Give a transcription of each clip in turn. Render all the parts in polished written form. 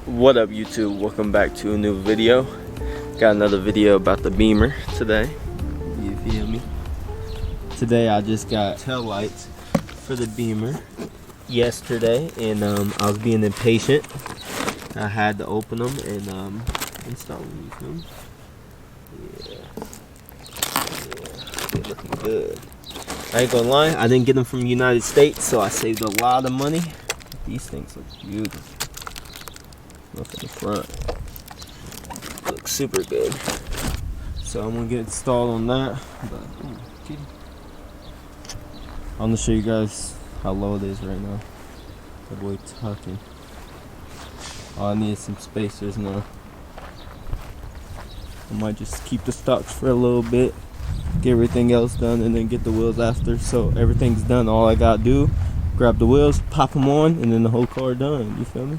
What up, YouTube? Welcome back to a new video. Got another video about the Beamer today. You feel me? Today I just got tail lights for the Beamer yesterday, and I was being impatient. I had to open them and install them. You feel me? Yeah, they're looking good. I ain't gonna lie, I didn't get them from the United States, so I saved a lot of money. These things look beautiful. Look at the front. Looks super good. So I'm gonna get installed on that. But I'm gonna show you guys how low it is right now. That boy tucking. All I need is some spacers now. I might just keep the stocks for a little bit, get everything else done, and then get the wheels after. So everything's done. All I gotta do, grab the wheels, pop them on, and then the whole car done. You feel me?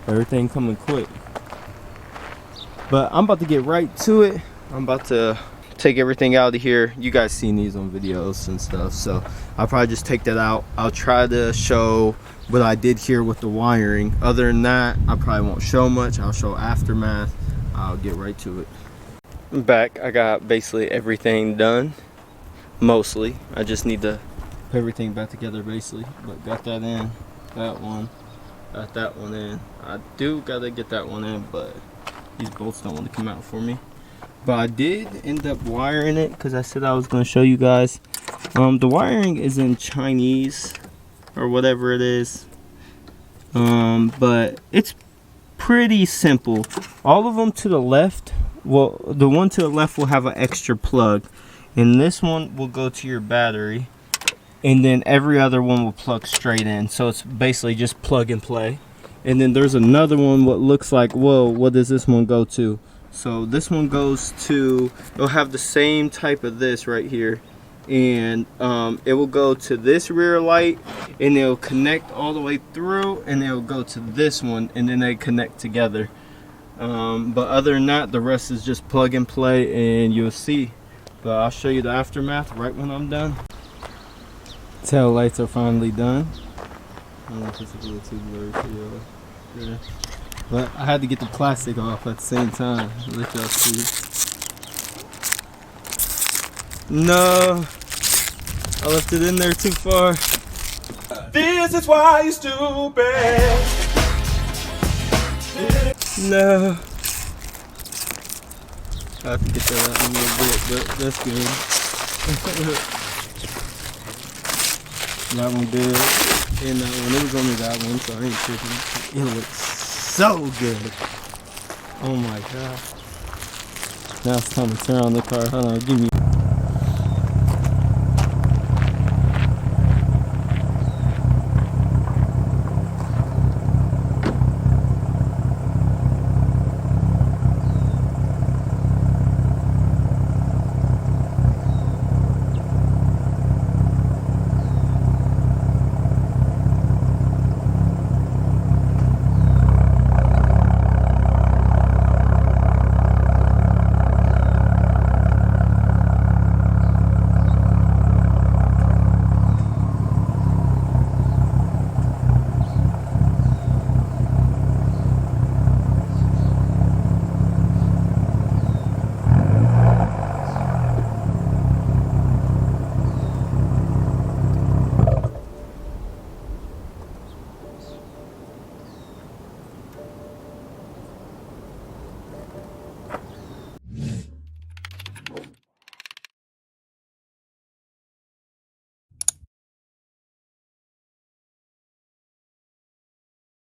Everything coming quick. But I'm about to get right to it. I'm about to take everything out of here. You guys seen these on videos and stuff, so I'll probably just take that out. I'll try to show what I did here with the wiring. Other than that, I probably won't show much. I'll show aftermath. I'll get right to it. I'm back. I got basically everything done. Mostly. I just need to put everything back together basically. But got that in. That one. Got that one in. I do gotta get that one in, but these bolts don't want to come out for me. But I did end up wiring it because I said I was going to show you guys. The wiring is in Chinese or whatever it is. But it's pretty simple. All of them to the left, well, the one to the left will have an extra plug, and this one will go to your battery, and then every other one will plug straight in. So it's basically just plug and play. And then there's another one what looks like, whoa, what does this one go to? So this one goes to, it'll have the same type of this right here, and it will go to this rear light, and it'll connect all the way through, and it'll go to this one, and then they connect together. But other than that, the rest is just plug and play, and you'll see. But I'll show you the aftermath right when I'm done. Tail lights are finally done. I don't know if it's a little too blurry for you. Yeah. But I had to get the plastic off at the same time. Let y'all see. No, I left it in there too far. This is why you're stupid. No. I have to get that out in a little bit, but that's good. That one good, and that one, it was only that one, so I ain't tripping. It looks so good. Oh my god. Now it's time to turn on the car. Hold on, give me.